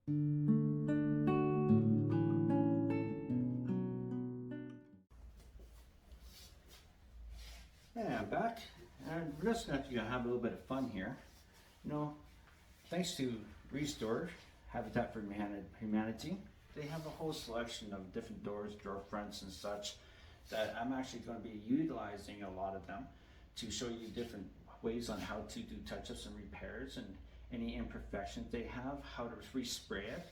And I'm back, and we're just going to have a little bit of fun here. You know, thanks to Restore, Habitat for Humanity, they have a whole selection of different doors, door fronts and such, that I'm actually going to be utilizing a lot of them to show you different ways on how to do touch-ups and repairs, and any imperfections they have, how to respray it,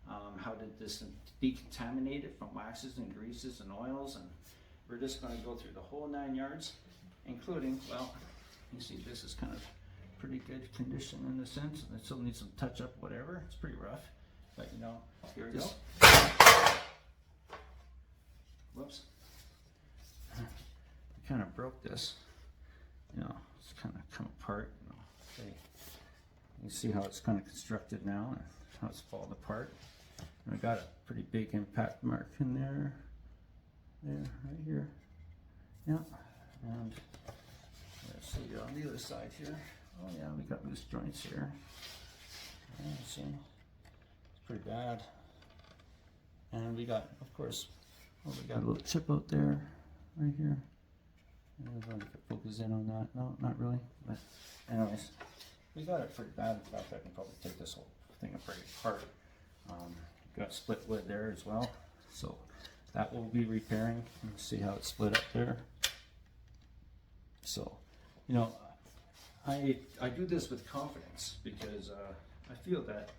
how to decontaminate it from waxes and greases and oils, and we're just going to go through the whole 9 yards, including, well, you see this is kind of pretty good condition in a sense, and it still needs some touch-up, whatever. It's pretty rough, but you know, here we go. Whoops. I kind of broke this. You know, it's kind of come apart. You know. Okay. You see how it's kind of constructed now, and how it's falling apart. And I got a pretty big impact mark in there, right here. Yeah, and let's see on the other side here. Oh yeah, we got loose joints here. Yeah, see, it's pretty bad. And we got, of course, well, we got a little chip out there, right here. I don't know if I can focus in on that. No, not really. But anyways, we got it pretty bad. In fact, I can probably take this whole thing apart. Got split wood there as well. So that will be repairing. You can see how it's split up there. So, you know, I do this with confidence because I feel that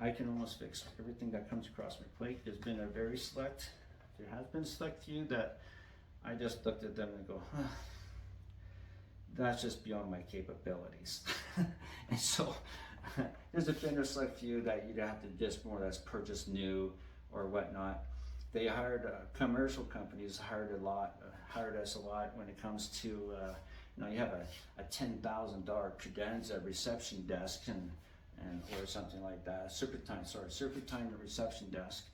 I can almost fix everything that comes across my plate. There has been select few that I just looked at them and go, huh, that's just beyond my capabilities. And so there's a select few that you'd have to just more or less purchase new or whatnot. They hired commercial companies hired us a lot when it comes to you know, you have a $10,000 credenza reception desk and or something like that, serpentine reception desk,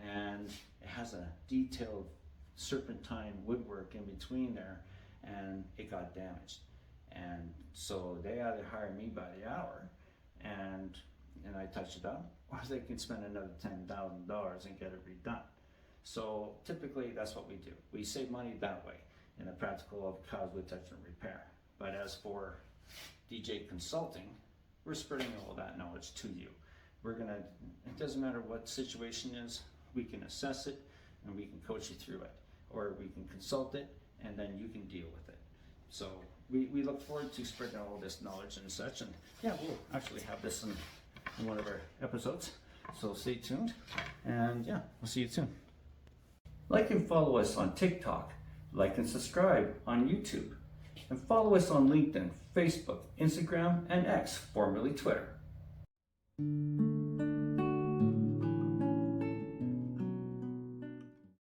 and it has a detailed serpentine woodwork in between there, and it got damaged. And so they either hire me by the hour and I touch it up, or they can spend another $10,000 and get it redone. So typically that's what we do. We save money that way in a practical of cosmetic touch and repair. But as for DJ consulting, we're spreading all that knowledge to you. It doesn't matter what situation is, we can assess it and we can coach you through it, or we can consult it and then you can deal with it. So we look forward to spreading all this knowledge and such, and yeah, we'll actually have this in one of our episodes. So stay tuned, and yeah, we'll see you soon. Like and follow us on TikTok, like and subscribe on YouTube, and follow us on LinkedIn, Facebook, Instagram, and X, formerly Twitter.